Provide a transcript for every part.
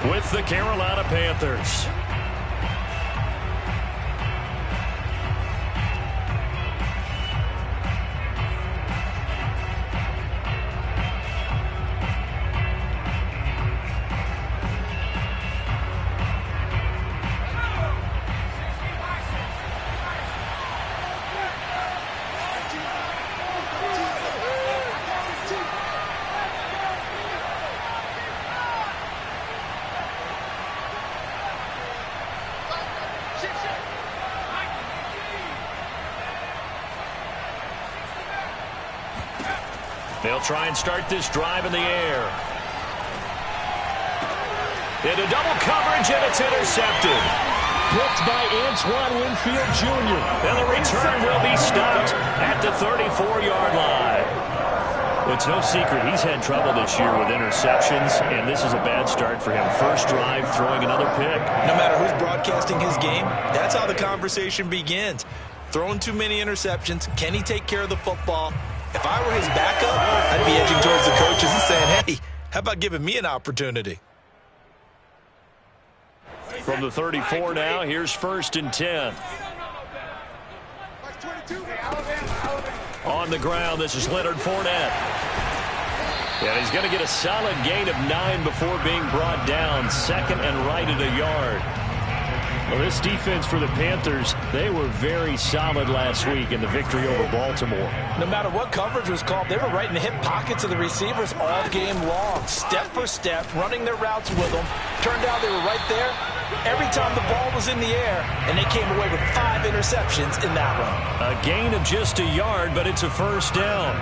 with the Carolina Panthers. They'll try and start this drive in the air. Into double coverage, and it's intercepted. Picked by Antoine Winfield Jr. And the return will be stopped at the 34-yard line. It's no secret he's had trouble this year with interceptions, and this is a bad start for him. First drive, throwing another pick. No matter who's broadcasting his game, that's how the conversation begins. Throwing too many interceptions. Can he take care of the football? If I were his backup, I'd be edging towards the coaches and saying, hey, how about giving me an opportunity? From the 34 now, here's 1st and 10. On the ground, this is Leonard Fournette. And he's going to get a solid gain of 9 before being brought down. 2nd and right at a yard. Well, this defense for the Panthers, they were very solid last week in the victory over Baltimore. No matter what coverage was called, they were right in the hip pockets of the receivers all game long, step for step, running their routes with them. Turned out they were right there every time the ball was in the air, and they came away with 5 interceptions in that one. A gain of just a yard, but it's a first down.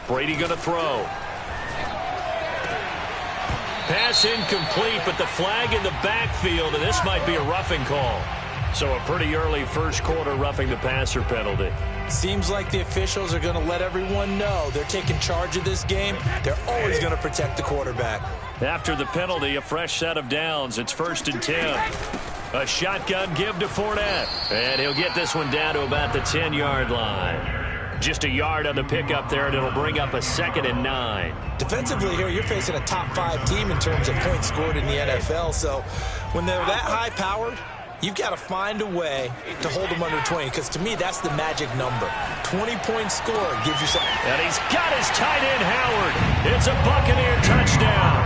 Brady going to throw. Pass incomplete, but the flag in the backfield, and this might be a roughing call. So a pretty early first quarter roughing the passer penalty. Seems like the officials are going to let everyone know they're taking charge of this game. They're always going to protect the quarterback. After the penalty, a fresh set of downs. It's 1st and 10. A shotgun give to Fournette. And he'll get this one down to about the 10-yard line. Just a yard on the pickup there, and it'll bring up a 2nd and 9. Defensively here, you're facing a top-5 team in terms of points scored in the NFL. So when they're that high-powered, you've got to find a way to hold them under 20, because to me, that's the magic number. 20-point score gives you something. And he's got his tight end, Howard. It's a Buccaneer touchdown.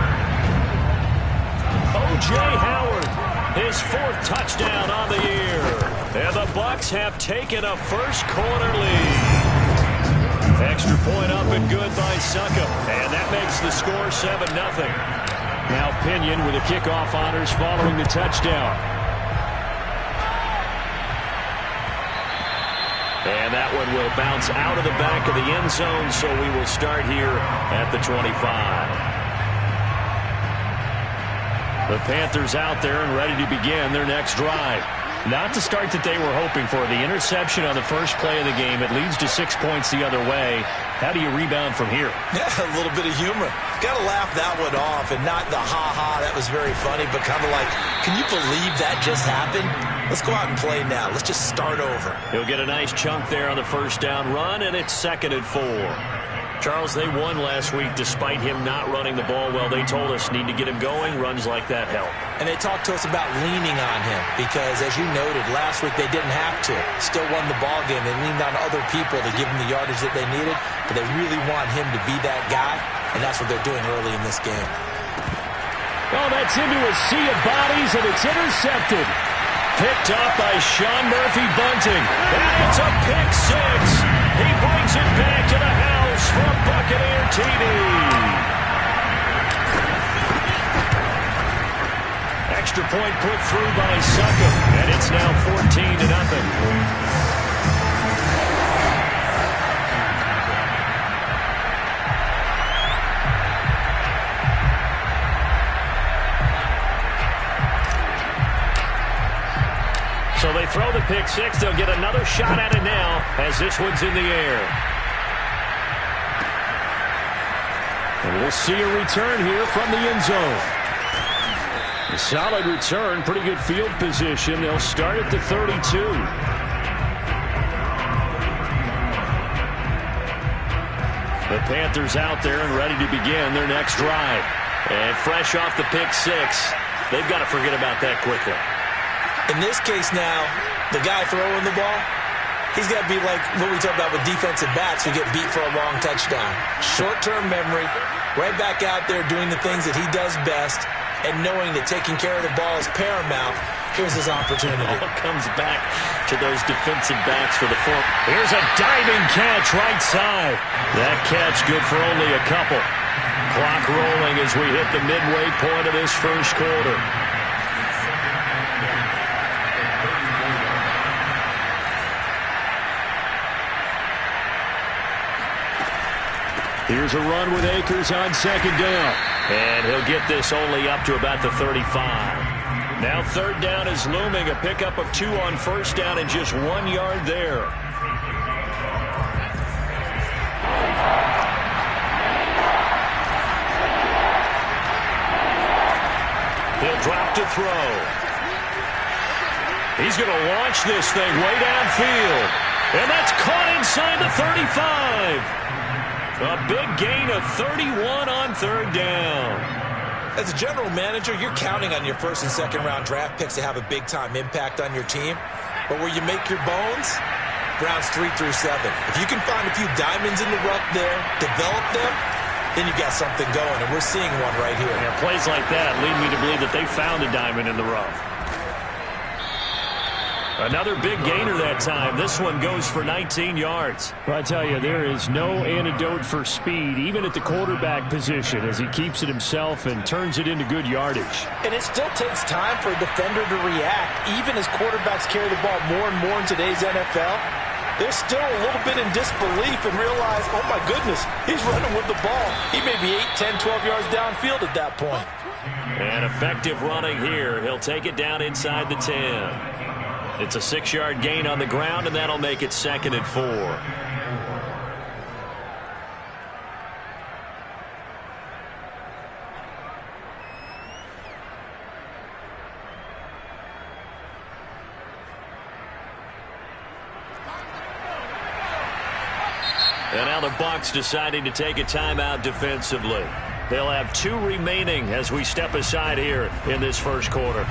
O.J. Howard, his 4th touchdown on the year. And the Bucs have taken a first-quarter lead. Extra point up and good by Succop. And that makes the score 7-0. Now Pinion with the kickoff honors following the touchdown. And that one will bounce out of the back of the end zone, so we will start here at the 25. The Panthers out there and ready to begin their next drive. Not the start that they were hoping for. The interception on the first play of the game. It leads to 6 points the other way. How do you rebound from here? Yeah, a little bit of humor. Got to laugh that one off, and not the ha-ha, that was very funny, but kind of like, can you believe that just happened? Let's go out and play now. Let's just start over. He'll get a nice chunk there on the first down run, and it's 2nd and 4. Charles, they won last week despite him not running the ball well. They told us need to get him going. Runs like that help. And they talked to us about leaning on him because, as you noted, last week they didn't have to. Still won the ball game. They leaned on other people to give them the yardage that they needed, but they really want him to be that guy, and that's what they're doing early in this game. Well, that's into a sea of bodies, and it's intercepted. Picked up by Sean Murphy-Bunting. And it's a pick 6. He brings it back to the house from Buccaneer TD. Extra point put through by Succop, and it's now 14-0. So they throw the pick 6. They'll get another shot at it now as this one's in the air. And we'll see a return here from the end zone. Solid return, pretty good field position. They'll start at the 32. The Panthers out there and ready to begin their next drive. And fresh off the pick six, they've got to forget about that quickly. In this case now, the guy throwing the ball, he's got to be like what we talk about with defensive backs who get beat for a long touchdown. Short-term memory, right back out there doing the things that he does best, and knowing that taking care of the ball is paramount. Here's his opportunity. All comes back to those defensive backs for the fourth. Here's a diving catch right side. That catch good for only a couple. Clock rolling as we hit the midway point of this first quarter. Here's a run with Akers on second down. And he'll get this only up to about the 35. Now third down is looming. A pickup of 2 on first down and just 1 yard there. He'll drop to throw. He's going to launch this thing way downfield. And that's caught inside the 35. A big gain of 31 on third down. As a general manager, you're counting on your first and second round draft picks to have a big-time impact on your team. But where you make your bones, rounds 3 through 7. If you can find a few diamonds in the rough there, develop them, then you got something going, and we're seeing one right here. Yeah, plays like that lead me to believe that they found a diamond in the rough. Another big gainer that time. This one goes for 19 yards. Well, I tell you, there is no antidote for speed, even at the quarterback position, as he keeps it himself and turns it into good yardage. And it still takes time for a defender to react. Even as quarterbacks carry the ball more and more in today's NFL, they're still a little bit in disbelief and realize, oh my goodness, he's running with the ball. He may be 8, 10, 12 yards downfield at that point. And effective running here. He'll take it down inside the 10. It's a 6-yard gain on the ground, and that'll make it 2nd and 4. And now the Bucs deciding to take a timeout defensively. They'll have 2 remaining as we step aside here in this first quarter.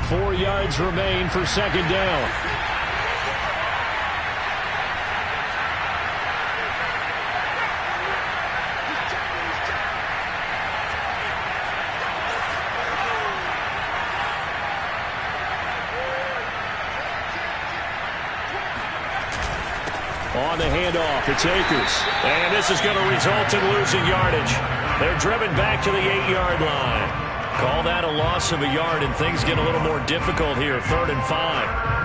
Four yards remain for second down. On the handoff, it's Akers. And this is going to result in losing yardage. They're driven back to the 8-yard line. Call that a loss of a yard, and things get a little more difficult here. 3rd and 5.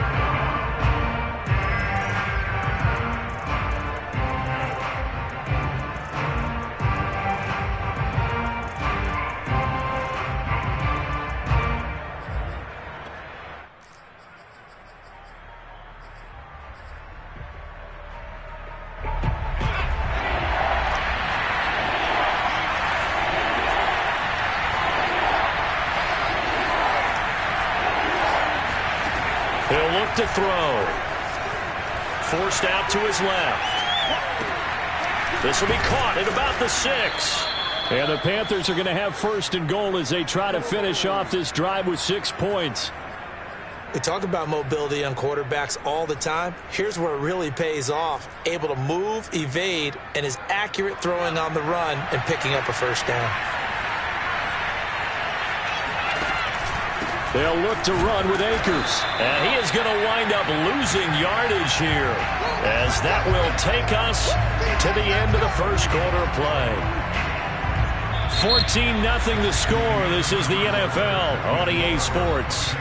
He'll look to throw. Forced out to his left. This will be caught at about the 6. And the Panthers are going to have 1st and goal as they try to finish off this drive with 6 points. We talk about mobility on quarterbacks all the time. Here's where it really pays off. Able to move, evade, and is accurate throwing on the run and picking up a first down. They'll look to run with Akers. And he is going to wind up losing yardage here, as that will take us to the end of the first quarter of play. 14-0 the score. This is the NFL on EA Sports.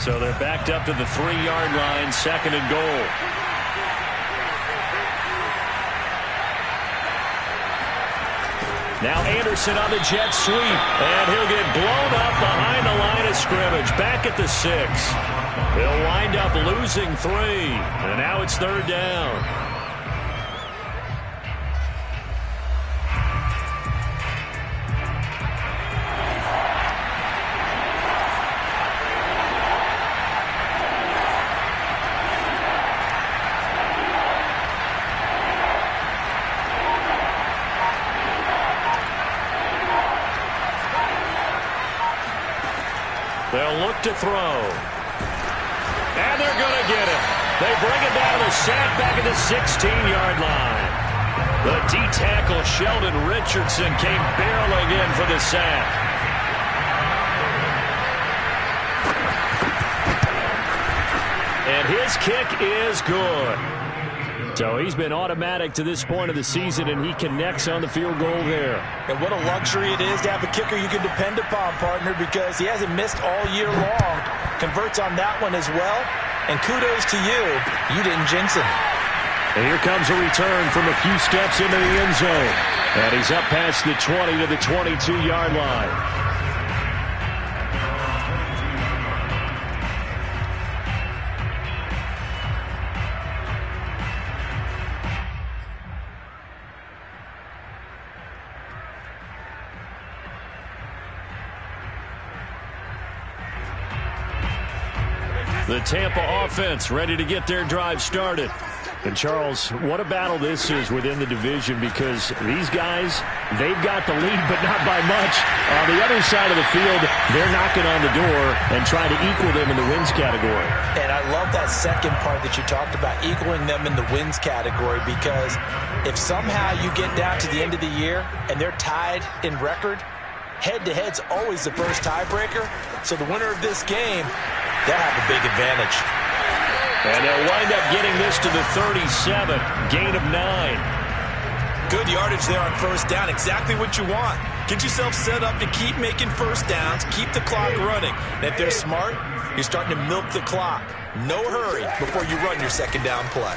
So they're backed up to the 3-yard line, 2nd and goal. Now Anderson on the jet sweep, and he'll get blown up behind the line of scrimmage, back at the 6. He'll wind up losing 3, and now it's 3rd down. They'll look to throw. And they're going to get it. They bring it down to the sack back at the 16-yard line. The D-tackle Sheldon Richardson came barreling in for the sack. And his kick is good. So he's been automatic to this point of the season, and he connects on the field goal there. And what a luxury it is to have a kicker you can depend upon, partner, because he hasn't missed all year long. Converts on that one as well. And kudos to you. You didn't jinx him. And here comes a return from a few steps into the end zone. And he's up past the 20 to the 22-yard line. The Tampa offense ready to get their drive started. And, Charles, what a battle this is within the division, because these guys, they've got the lead, but not by much. On the other side of the field, they're knocking on the door and trying to equal them in the wins category. And I love that second part that you talked about, equaling them in the wins category, because if somehow you get down to the end of the year and they're tied in record, head-to-head's always the first tiebreaker. So the winner of this game, they'll have a big advantage. And they'll wind up getting this to the 37, gain of 9. Good yardage there on first down, exactly what you want. Get yourself set up to keep making first downs, keep the clock running. And if they're smart, you're starting to milk the clock. No hurry before you run your second down play.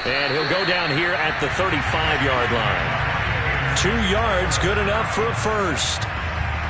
And he'll go down here at the 35-yard line. 2 yards, good enough for a first.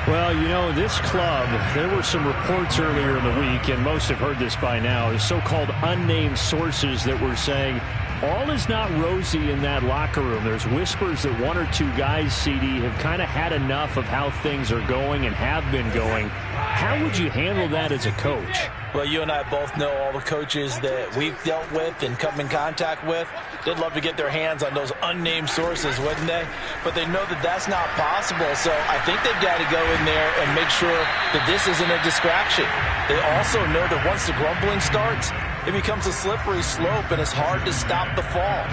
Well, you know, this club, there were some reports earlier in the week, and most have heard this by now, the so-called unnamed sources that were saying all is not rosy in that locker room. There's whispers that 1 or 2 guys, CD, have kind of had enough of how things are going and have been going. How would you handle that as a coach? Well, you and I both know all the coaches that we've dealt with and come in contact with. They'd love to get their hands on those unnamed sources, wouldn't they? But they know that that's not possible, so I think they've got to go in there and make sure that this isn't a distraction. They also know that once the grumbling starts, it becomes a slippery slope, and it's hard to stop the fall.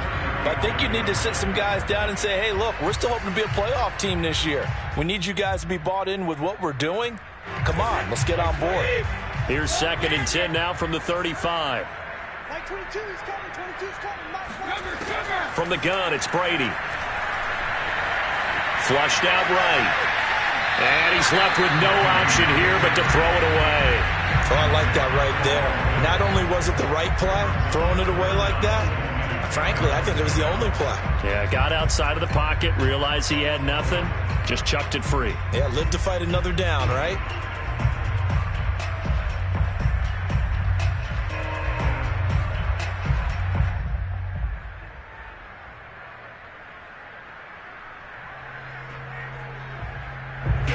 But I think you need to sit some guys down and say, hey, look, we're still hoping to be a playoff team this year. We need you guys to be bought in with what we're doing. Come on, let's get on board. Here's 2nd and 10 now from the 35. From the gun, it's Brady. Flushed out right. And he's left with no option here but to throw it away. Oh, I like that right there. Not only was it the right play, throwing it away like that, frankly, I think it was the only play. Yeah, got outside of the pocket, realized he had nothing, just chucked it free. Yeah, live to fight another down, right?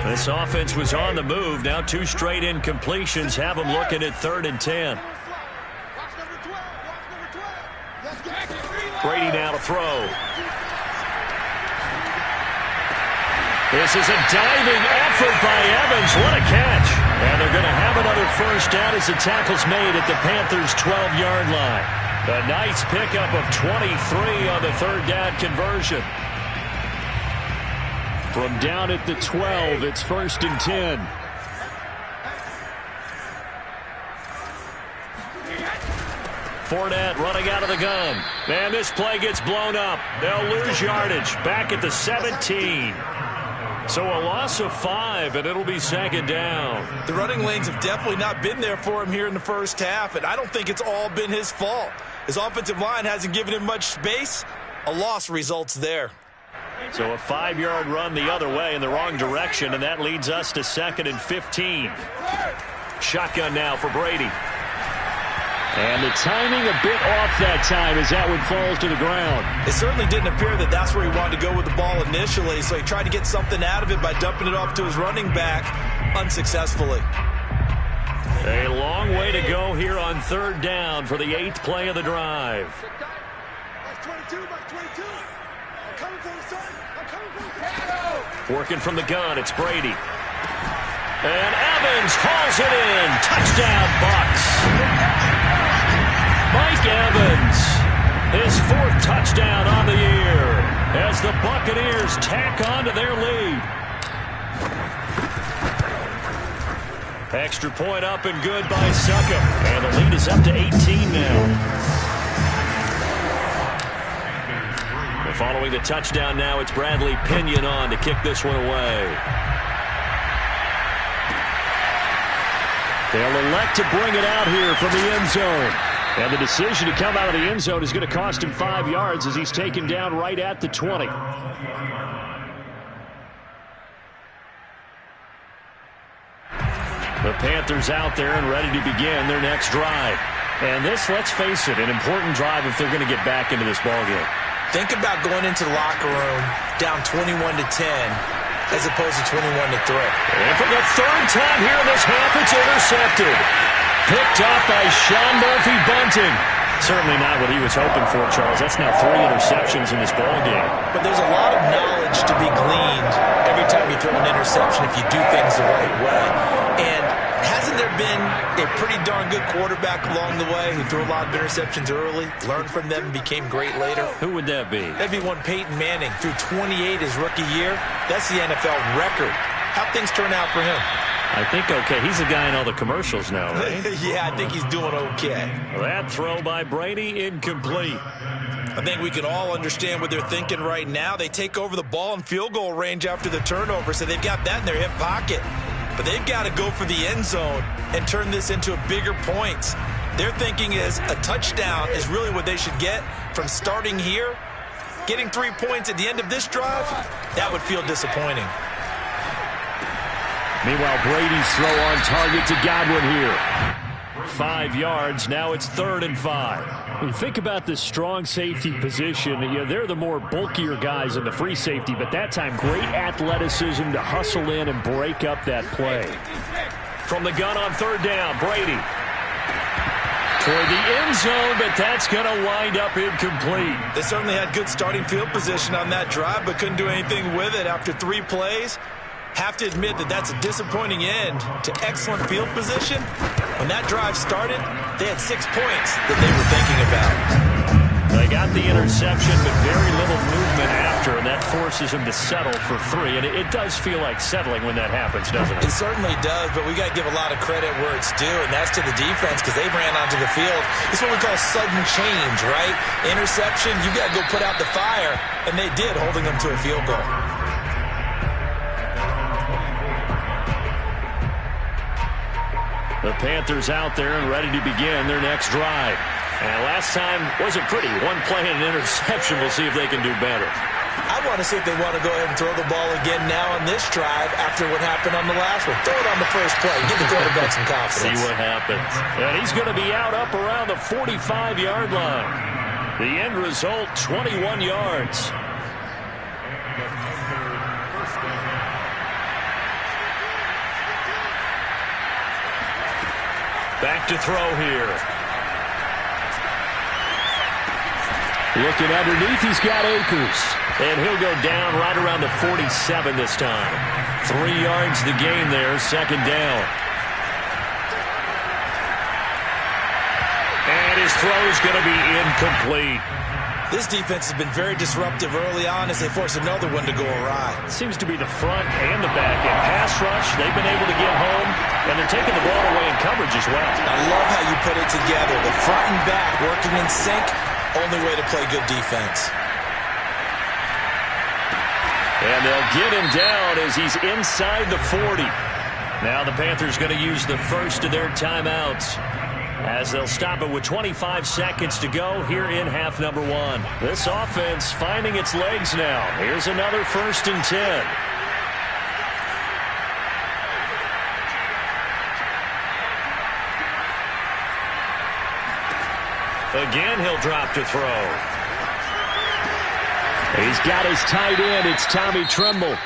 This offense was on the move. Now 2 straight incompletions have them looking at 3rd and 10. Brady now to throw. This is a diving effort by Evans. What a catch. And they're going to have another first down as the tackle's made at the Panthers' 12-yard line. A nice pickup of 23 on the 3rd down conversion. From down at the 12, it's 1st and 10. Fournette running out of the gun. And this play gets blown up. They'll lose yardage. Back at the 17. So a loss of 5, and it'll be second down. The running lanes have definitely not been there for him here in the first half, and I don't think it's all been his fault. His offensive line hasn't given him much space. A loss results there. So a 5-yard run the other way in the wrong direction, and that leads us to 2nd and 15. Shotgun now for Brady. And the timing a bit off that time as that one falls to the ground. It certainly didn't appear that that's where he wanted to go with the ball initially, so he tried to get something out of it by dumping it off to his running back unsuccessfully. A long way to go here on 3rd down for the 8th play of the drive. Working from the gun, it's Brady. And Evans hauls it in. Touchdown, Bucs. Mike Evans, his 4th touchdown on the year as the Buccaneers tack on to their lead. Extra point up and good by Succop. And the lead is up to 18 now. Following the touchdown now, it's Bradley Pinion on to kick this one away. They'll elect to bring it out here from the end zone. And the decision to come out of the end zone is going to cost him 5 yards as he's taken down right at the 20. The Panthers out there and ready to begin their next drive. And this, let's face it, an important drive if they're going to get back into this ballgame. Think about going into the locker room down 21-10 as opposed to 21-3. And for the 3rd time here in this half, it's intercepted. Picked off by Sean Murphy-Bunting. Certainly not what he was hoping for, Charles. That's now 3 interceptions in this ballgame. But there's a lot of knowledge to be gleaned every time you throw an interception if you do things the right way. And hasn't there been a pretty darn good quarterback along the way who threw a lot of interceptions early, learned from them, and became great later? Who would that be? That'd be one Peyton Manning. Threw 28 his rookie year. That's the NFL record. How'd things turn out for him? I think okay. He's the guy in all the commercials now, right? Yeah, I think he's doing okay. That throw by Brady, incomplete. I think we can all understand what they're thinking right now. They take over the ball in field goal range after the turnover, so they've got that in their hip pocket. But they've got to go for the end zone and turn this into bigger points. Their thinking is a touchdown is really what they should get from starting here. Getting 3 points at the end of this drive, that would feel disappointing. Meanwhile, Brady's throw on target to Godwin here. 5 yards. Now it's 3rd and 5. When you think about the strong safety position, they're the more bulkier guys in the free safety, but that time great athleticism to hustle in and break up that play. From the gun on 3rd down, Brady. Toward the end zone, but that's going to wind up incomplete. They certainly had good starting field position on that drive, but couldn't do anything with it after 3 plays. Have to admit that that's a disappointing end to excellent field position. When that drive started, they had 6 points that they were thinking about. They got the interception, but very little movement after, and that forces them to settle for 3. And it does feel like settling when that happens, doesn't it? It certainly does, but we got to give a lot of credit where it's due, and that's to the defense because they ran onto the field. It's what we call sudden change, right? Interception, you got to go put out the fire, and they did, holding them to a field goal. The Panthers out there and ready to begin their next drive. And last time wasn't pretty. 1 play and an interception. We'll see if they can do better. I want to see if they want to go ahead and throw the ball again now on this drive after what happened on the last one. Throw it on the first play. Give the quarterback some confidence. See what happens. And he's going to be out up around the 45-yard line. The end result, 21 yards. Back to throw here. Looking underneath, he's got Akers. And he'll go down right around the 47 this time. 3 yards the gain there, 2nd down. And his throw's going to be incomplete. This defense has been very disruptive early on as they force another one to go awry. Seems to be the front and the back. In pass rush, they've been able to get home, and they're taking the ball away in coverage as well. I love how you put it together. The front and back working in sync, only way to play good defense. And they'll get him down as he's inside the 40. Now the Panthers going to use the first of their timeouts as they'll stop it with 25 seconds to go here in half number 1. This offense finding its legs now. Here's another 1st and 10. Again, he'll drop to throw. He's got his tight end. It's Tommy Tremble.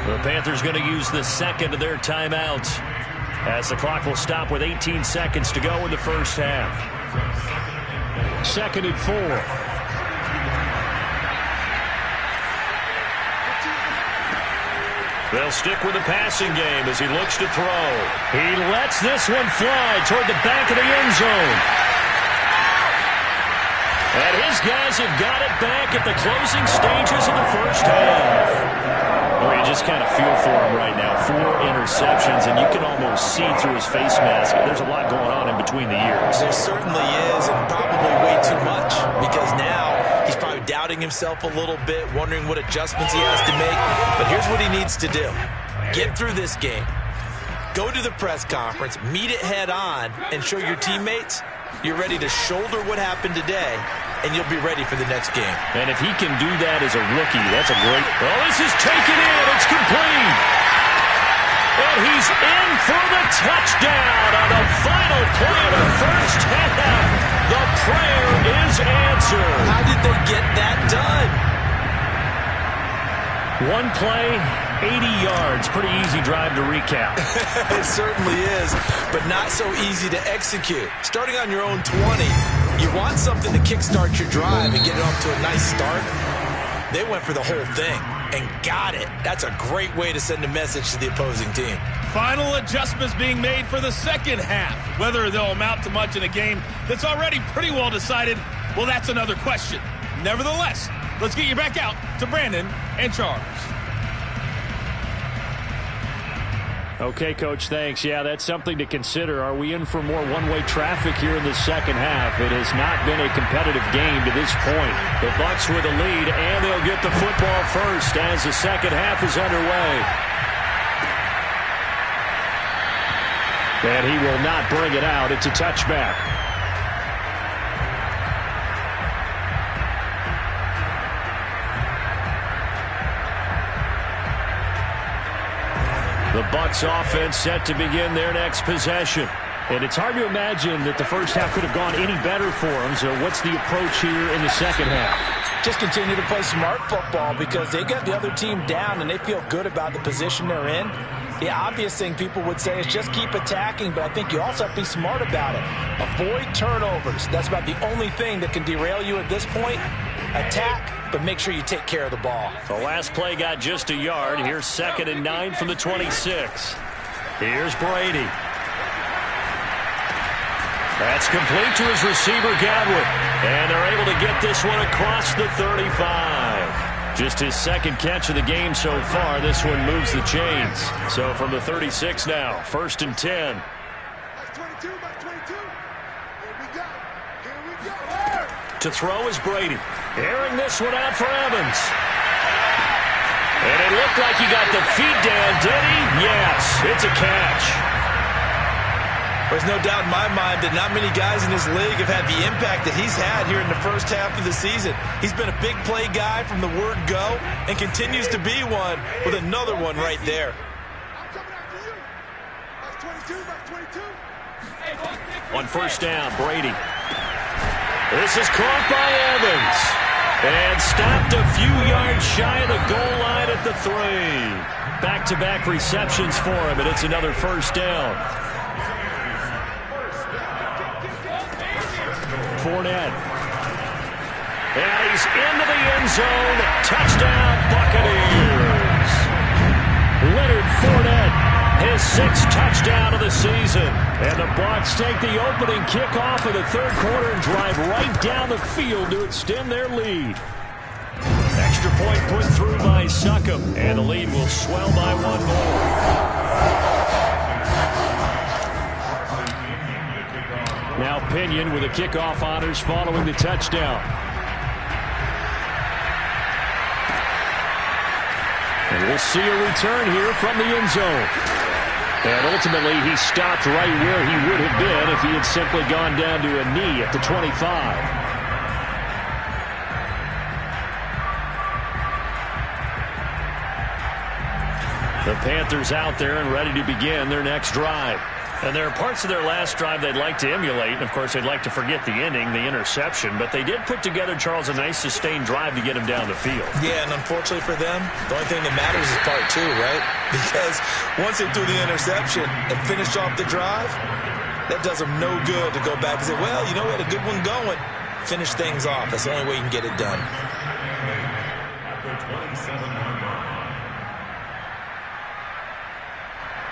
The Panthers going to use the second of their timeouts as the clock will stop with 18 seconds to go in the first half. 2nd and 4. They'll stick with the passing game as he looks to throw. He lets this one fly toward the back of the end zone. And his guys have got it back at the closing stages of the first half. Well, you just kind of feel for him right now. 4 interceptions, and you can almost see through his face mask. There's a lot going on in between the ears. There certainly is, and probably way too much, because now he's probably doubting himself a little bit, wondering what adjustments he has to make. But here's what he needs to do. Get through this game. Go to the press conference, meet it head on, and show your teammates you're ready to shoulder what happened today, and you'll be ready for the next game. And if he can do that as a rookie, that's a great... Oh, this is taken in. It's complete. And he's in for the touchdown on the final play of the first half. The prayer is answered. How did they get that done? One play, 80 yards. Pretty easy drive to recap. It certainly is, but not so easy to execute. Starting on your own 20, you want something to kickstart your drive and get it off to a nice start. They went for the whole thing and got it. That's a great way to send a message to the opposing team. Final adjustments being made for the second half. Whether they'll amount to much in a game that's already pretty well decided, well, that's another question. Nevertheless, let's get you back out to Brandon and Charles. Okay, Coach, thanks. Yeah, that's something to consider. Are we in for more one-way traffic here in the second half? It has not been a competitive game to this point. The Bucs with the lead, and they'll get the football first as the second half is underway. And he will not bring it out. It's a touchback. The Bucs offense set to begin their next possession. And it's hard to imagine that the first half could have gone any better for them. So what's the approach here in the second half? Just continue to play smart football because they got the other team down and they feel good about the position they're in. The obvious thing people would say is just keep attacking, but I think you also have to be smart about it. Avoid turnovers. That's about the only thing that can derail you at this point. Attack, but make sure you take care of the ball. The last play got just a yard. Here's 2nd and 9 from the 26. Here's Brady. That's complete to his receiver, Godwin. And they're able to get this one across the 35. Just his second catch of the game so far. This one moves the chains. So from the 36 now, 1st and 10. That's 22, that's 22. Here we go. Here we go. To throw is Brady. Airing this one out for Evans. And it looked like he got the feet down, did he? Yes, it's a catch. There's no doubt in my mind that not many guys in this league have had the impact that he's had here in the first half of the season. He's been a big play guy from the word go and continues to be one with another one right there. I'm coming after you. That's 22, that's 22. On first down, Brady. This is caught by Evans. And stopped a few yards shy of the goal line at the 3. Back-to-back receptions for him, and it's another first down. Fournette. And he's into the end zone. Touchdown, Buccaneers. Leonard Fournette, his 6th touchdown of the season. And the Bucs take the opening kickoff of the third quarter and drive right down the field to extend their lead. Extra point put through by Succop, and the lead will swell by 1 more. Now Pinion with the kickoff honors following the touchdown. And we'll see a return here from the end zone. And ultimately, he stopped right where he would have been if he had simply gone down to a knee at the 25. The Panthers out there and ready to begin their next drive. And there are parts of their last drive they'd like to emulate. And, of course, they'd like to forget the ending, the interception. But they did put together, Charles, a nice sustained drive to get him down the field. Yeah, and unfortunately for them, the only thing that matters is part two, right? Because once they threw the interception and finished off the drive, that does them no good to go back and say, well, you know, we had a good one going. Finish things off. That's the only way you can get it done.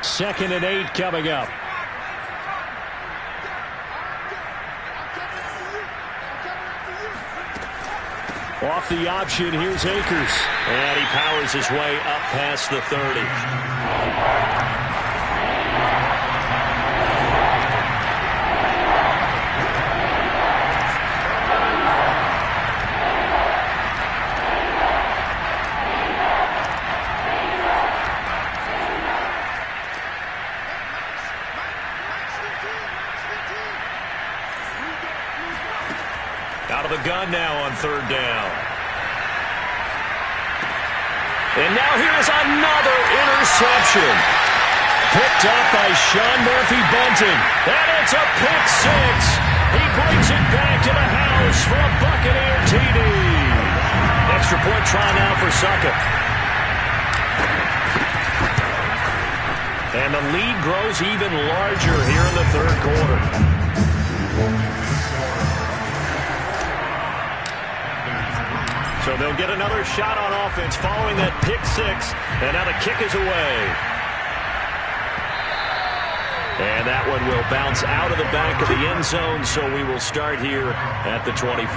Second and 8 coming up. Off the option, here's Akers. And he powers his way up past the 30. Out of the gun now on third down. And now here's another interception. Picked up by Sean Murphy-Bunting. And it's a pick six. He brings it back to the house for a Buccaneer TD. Extra point try now for Succop. And the lead grows even larger here in the third quarter. So they'll get another shot on offense following that pick six. And now the kick is away. And that one will bounce out of the back of the end zone, so we will start here at the 25.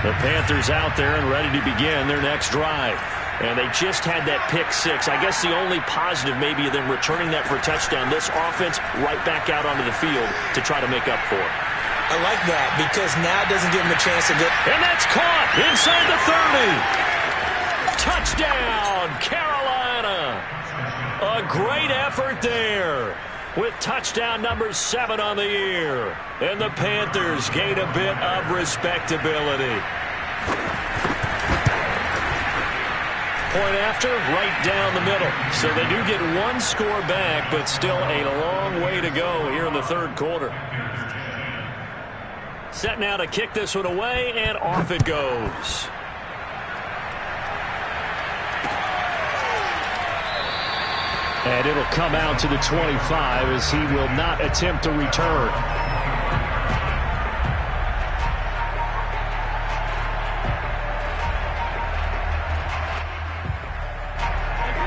The Panthers out there and ready to begin their next drive. And they just had that pick six. I guess the only positive maybe of them returning that for a touchdown. This offense right back out onto the field to try to make up for it. I like that because now it doesn't give them a chance to get... And that's caught inside the 30. Touchdown, Carolina. A great effort there with touchdown number 7 on the year. And the Panthers gain a bit of respectability. Point after, right down the middle. So they do get one score back, but still a long way to go here in the third quarter. Set now to kick this one away, and off it goes. And it'll come out to the 25 as he will not attempt to return.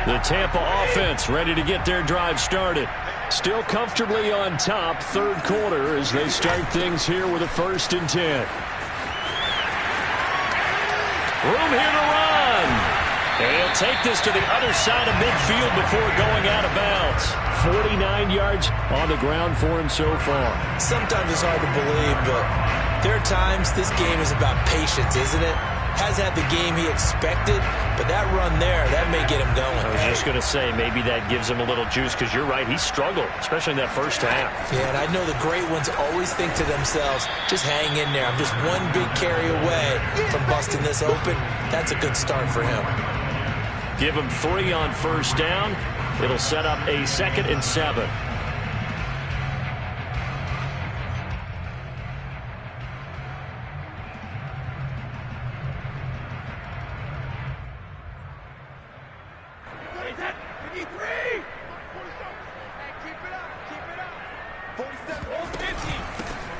The Tampa offense ready to get their drive started. Still comfortably on top, third quarter as they start things here with a 1st and 10. Room here to run. And he'll take this to the other side of midfield before going out of bounds. 49 yards on the ground for him so far. Sometimes it's hard to believe, but there are times this game is about patience, isn't it? Hasn't had the game he expected, but that run there, that may get him going. I was just going to say, maybe that gives him a little juice, because you're right, he struggled, especially in that first half. Yeah, and I know the great ones always think to themselves, just hang in there. I'm just one big carry away from busting this open. That's a good start for him. Give him 3 on first down. It'll set up a 2nd and 7.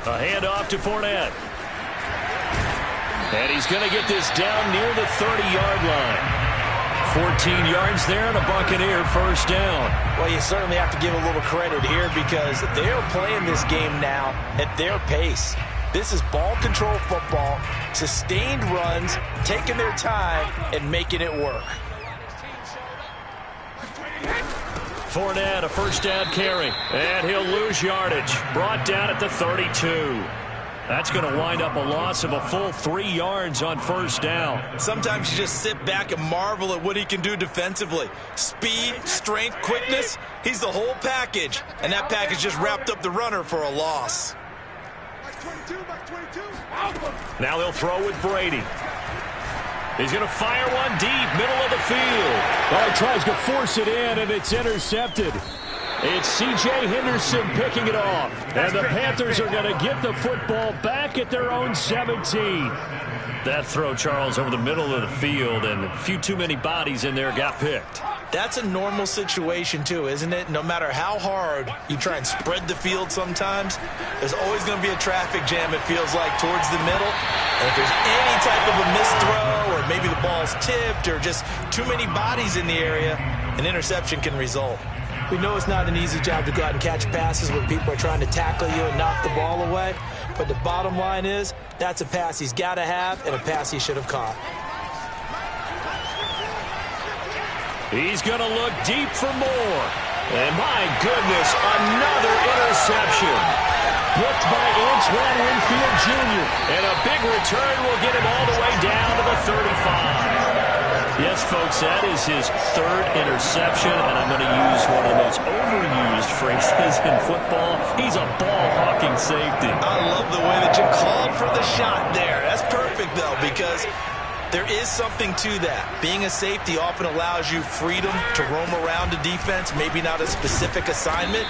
A handoff to Fournette. And he's going to get this down near the 30-yard line. 14 yards there and a Buccaneer first down. Well, you certainly have to give a little credit here because they're playing this game now at their pace. This is ball control football, sustained runs, taking their time and making it work. Fournette, a first down carry. And he'll lose yardage. Brought down at the 32. That's going to wind up a loss of a full 3 yards on first down. Sometimes you just sit back and marvel at what he can do defensively. Speed, strength, quickness. He's the whole package. And that package just wrapped up the runner for a loss. Now they'll throw with Brady. He's going to fire one deep, middle of the field. Well, he tries to force it in, and it's intercepted. It's C.J. Henderson picking it off. And the Panthers are going to get the football back at their own 17. That throw, Charles, over the middle of the field, and a few too many bodies in there got picked. That's a normal situation, too, isn't it? No matter how hard you try and spread the field sometimes, there's always going to be a traffic jam, it feels like, towards the middle. And if there's any type of a missed throw, or maybe the ball's tipped, or just too many bodies in the area, an interception can result. We know it's not an easy job to go out and catch passes when people are trying to tackle you and knock the ball away. But the bottom line is, that's a pass he's got to have and a pass he should have caught. He's going to look deep for more. And my goodness, another interception. Blocked by Antoine Winfield Jr. And a big return will get him all the way down to the 35. Yes, folks, that is his 3rd interception, and I'm going to use one of the most overused phrases in football. He's a ball-hawking safety. I love the way that you called for the shot there. That's perfect, though, because there is something to that. Being a safety often allows you freedom to roam around a defense, maybe not a specific assignment.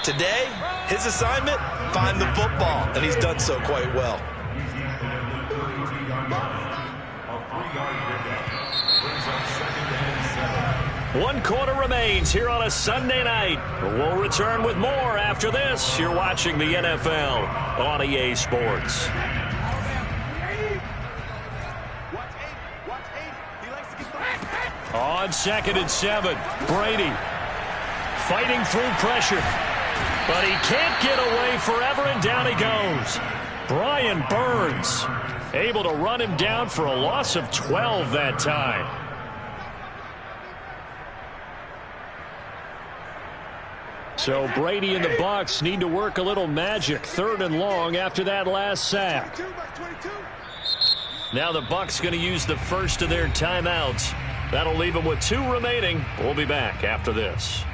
Today, his assignment, find the football, and he's done so quite well. One quarter remains here on a Sunday night. We'll return with more after this. You're watching the NFL on EA Sports. On 2nd and 7, Brady fighting through pressure. But he can't get away forever, and down he goes. Brian Burns able to run him down for a loss of 12 that time. So Brady and the Bucs need to work a little magic. 3rd and long after that last sack. Now the Bucs going to use the first of their timeouts. That'll leave them with 2 remaining. We'll be back after this.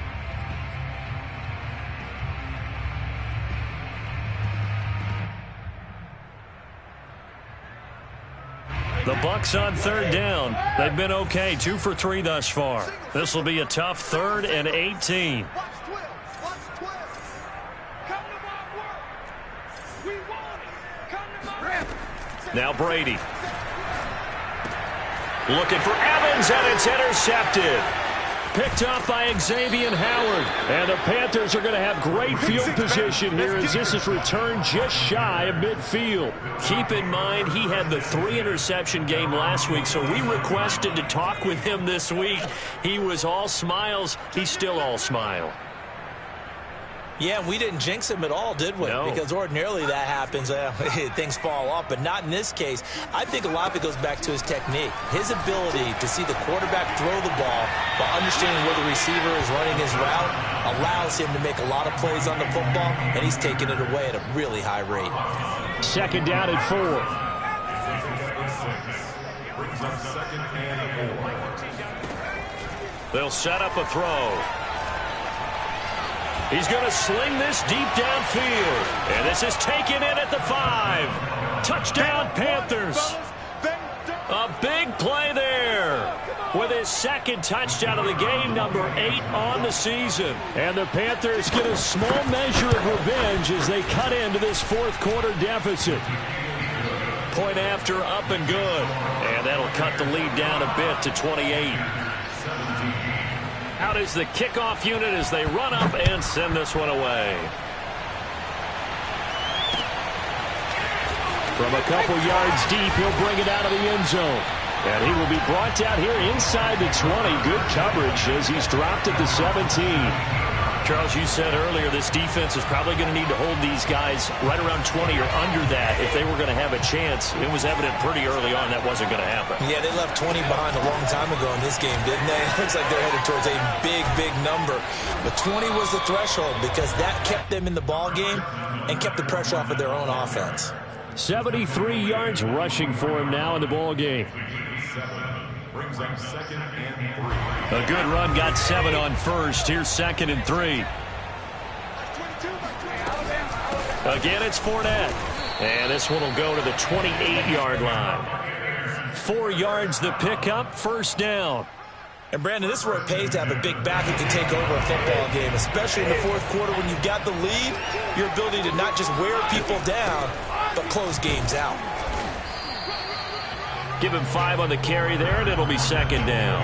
The Bucs on 3rd down. They've been okay, 2 for 3 thus far. This will be a tough 3rd and 18. Now Brady. Looking for Evans, and it's intercepted. Picked up by Xavier Howard. And the Panthers are going to have great field position here as this is returned just shy of midfield. Keep in mind, he had the 3-interception game last week, so we requested to talk with him this week. He was all smiles. He's still all smile. Yeah, we didn't jinx him at all, did we? No. Because ordinarily that happens. Things fall off, but not in this case. I think a lot of it goes back to his technique. His ability to see the quarterback throw the ball while understanding where the receiver is running his route allows him to make a lot of plays on the football, and he's taking it away at a really high rate. 2nd down and 4. They'll set up a throw. He's going to sling this deep downfield. And this is taken in at the 5. Touchdown, Panthers. A big play there with his 2nd touchdown of the game, number 8 on the season. And the Panthers get a small measure of revenge as they cut into this 4th quarter deficit. Point after, up and good. And that'll cut the lead down a bit to 28. Out is the kickoff unit as they run up and send this one away. From a couple yards deep, he'll bring it out of the end zone. And he will be brought down here inside the 20. Good coverage as he's dropped at the 17. Charles, you said earlier this defense is probably going to need to hold these guys right around 20 or under that if they were going to have a chance. It was evident pretty early on that wasn't going to happen. Yeah, they left 20 behind a long time ago in this game, didn't they? It looks like they're headed towards a big, big number. 20 was the threshold because that kept them in the ball game and kept the pressure off of their own offense. 73 yards rushing for him now in the ball game. Brings up 2nd and 3. A good run got 7 on first. Here's 2nd and 3. Again, it's Fournette. And this one will go to the 28-yard line. 4 yards the pickup, first down. And, Brandon, this is where it pays to have a big back who can take over a football game, especially in the fourth quarter when you've got the lead, your ability to not just wear people down, but close games out. Give him 5 on the carry there, and it'll be 2nd down.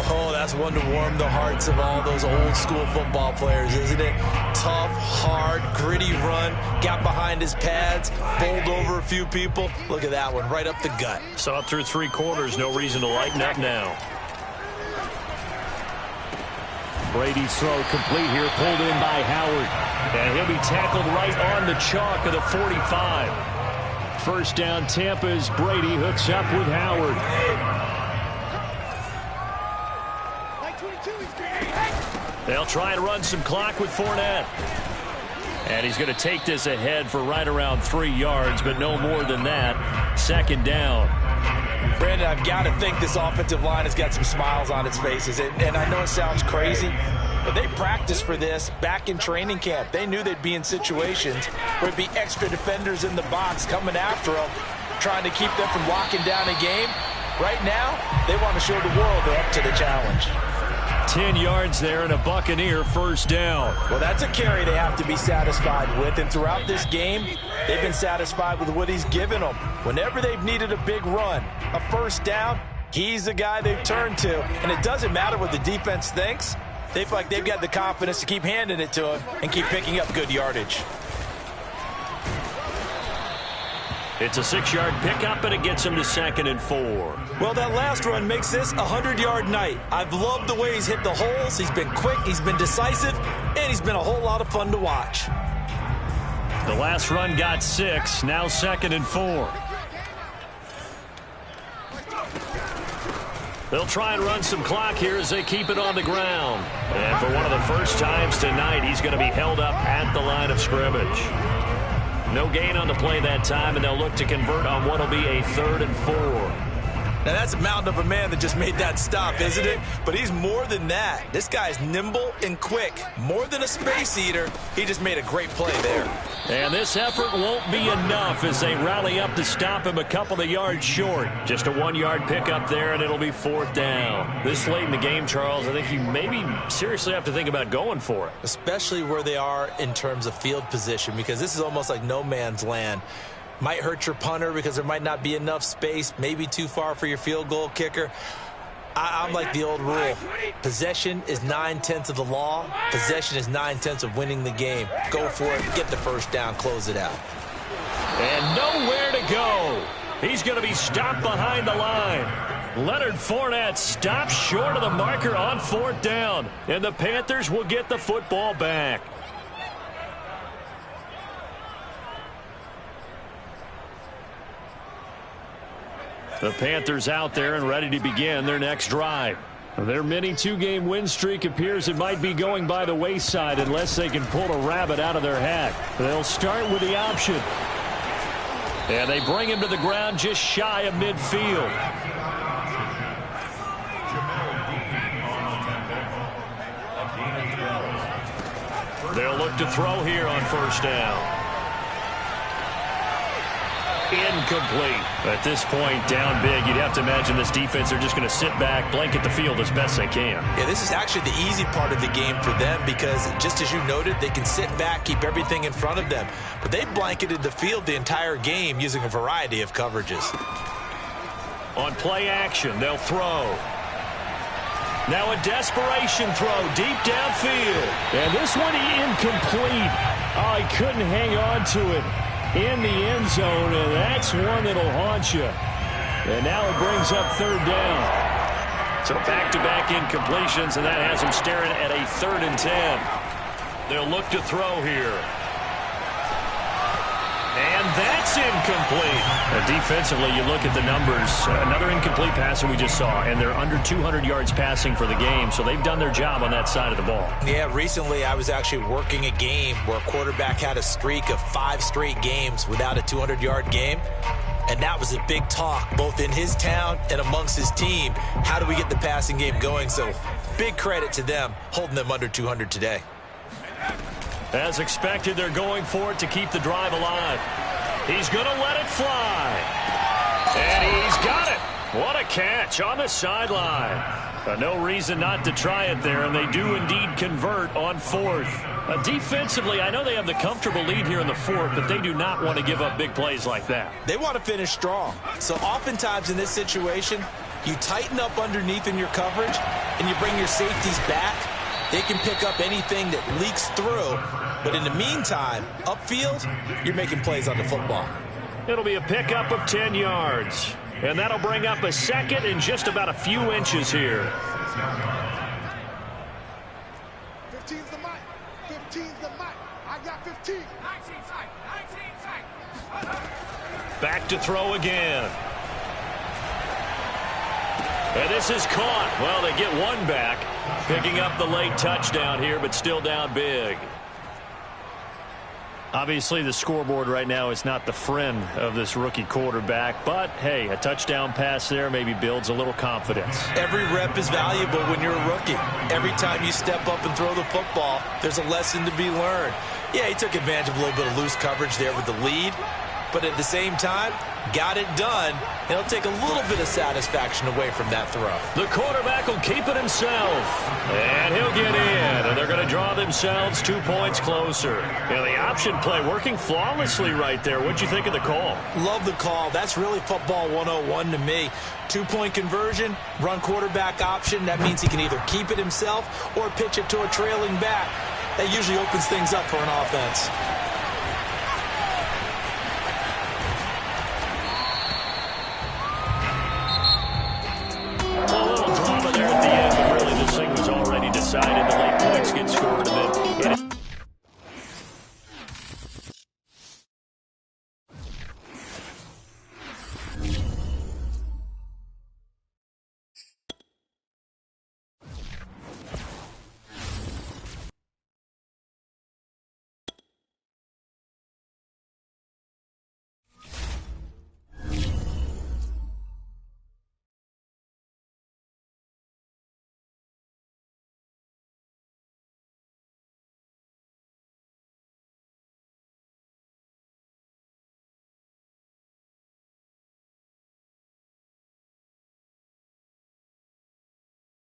Oh, that's one to warm the hearts of all those old-school football players, isn't it? Tough, hard, gritty run, got behind his pads, bowled over a few people. Look at that one, right up the gut. Saw it through 3 quarters, no reason to lighten up now. Brady's throw complete here, pulled in by Howard. And he'll be tackled right on the chalk of the 45. First down, Tampa as Brady hooks up with Howard. They'll try and run some clock with Fournette. And he's going to take this ahead for right around 3 yards, but no more than that. 2nd down. Brandon, I've got to think this offensive line has got some smiles on its faces. And I know it sounds crazy, but they practiced for this back in training camp. They knew they'd be in situations where it'd be extra defenders in the box coming after them, trying to keep them from locking down a game. Right now, they want to show the world they're up to the challenge. 10 yards there and a Buccaneer first down. Well, that's a carry they have to be satisfied with. And throughout this game, they've been satisfied with what he's given them. Whenever they've needed a big run, a first down, he's the guy they've turned to. And it doesn't matter what the defense thinks. They feel like they've got the confidence to keep handing it to him and keep picking up good yardage. It's a 6-yard pickup, and it gets him to 2nd and 4. Well, that last run makes this a 100-yard night. I've loved the way he's hit the holes. He's been quick, he's been decisive, and he's been a whole lot of fun to watch. The last run got 6, now 2nd and 4. They'll try and run some clock here as they keep it on the ground. And for one of the first times tonight, he's going to be held up at the line of scrimmage. No gain on the play that time, and they'll look to convert on what will be a 3rd and 4. Now, that's a mountain of a man that just made that stop, isn't it? But he's more than that. This guy's nimble and quick. More than a space eater, he just made a great play there. And this effort won't be enough as they rally up to stop him a couple of yards short. Just a 1-yard pickup there, and it'll be 4th down. This late in the game, Charles, I think you maybe seriously have to think about going for it. Especially where they are in terms of field position, because this is almost like no man's land. Might hurt your punter because there might not be enough space, maybe too far for your field goal kicker. I'm like the old rule. Possession is 9/10 of the law. Possession is 9/10 of winning the game. Go for it, get the first down, close it out. And nowhere to go. He's going to be stopped behind the line. Leonard Fournette stops short of the marker on 4th down. And the Panthers will get the football back. The Panthers out there and ready to begin their next drive. Their mini 2-game win streak appears it might be going by the wayside unless they can pull a rabbit out of their hat. They'll start with the option. And they bring him to the ground just shy of midfield. They'll look to throw here on 1st down. Incomplete. At this point, down big, you'd have to imagine this defense are just going to sit back, blanket the field as best they can. Yeah, this is actually the easy part of the game for them because, just as you noted, they can sit back, keep everything in front of them. But they blanketed the field the entire game using a variety of coverages. On play action, they'll throw. Now a desperation throw deep downfield. And this one incomplete. Oh, he couldn't hang on to it in the end zone, and that's one that'll haunt you. And now it brings up 3rd down. So back-to-back incompletions, and that has them staring at a 3rd and 10. They'll look to throw here. And that's incomplete. Defensively, you look at the numbers. Another incomplete passer we just saw, and they're under 200 yards passing for the game, so they've done their job on that side of the ball. Yeah, recently I was actually working a game where a quarterback had a streak of 5 straight games without a 200-yard game. And that was a big talk, both in his town and amongst his team. How do we get the passing game going? So big credit to them, holding them under 200 today. As expected, they're going for it to keep the drive alive. He's going to let it fly. And he's got it. What a catch on the sideline. No reason not to try it there, and they do indeed convert on 4th. Defensively, I know they have the comfortable lead here in the 4th, but they do not want to give up big plays like that. They want to finish strong. So oftentimes in this situation, you tighten up underneath in your coverage, and you bring your safeties back. They can pick up anything that leaks through. But in the meantime, upfield, you're making plays on the football. It'll be a pickup of 10 yards. And that'll bring up a second in just about a few inches here. 15's the mic. 15's the mic. I got 15. 19 tight. 19 tight. Back to throw again. And this is caught. Well, they get one back. Picking up the late touchdown here, but still down big. Obviously, the scoreboard right now is not the friend of this rookie quarterback. But, hey, a touchdown pass there maybe builds a little confidence. Every rep is valuable when you're a rookie. Every time you step up and throw the football, there's a lesson to be learned. Yeah, he took advantage of a little bit of loose coverage there with the lead. But at the same time, got it done. It'll take a little bit of satisfaction away from that throw. The quarterback will keep it himself. And he'll get in. And they're going to draw themselves 2 points closer. And the option play working flawlessly right there. What'd you think of the call? Love the call. That's really football 101 to me. 2-point conversion, run quarterback option. That means he can either keep it himself or pitch it to a trailing back. That usually opens things up for an offense. A little drama there at the end, but really this thing was already decided. The late points get scored.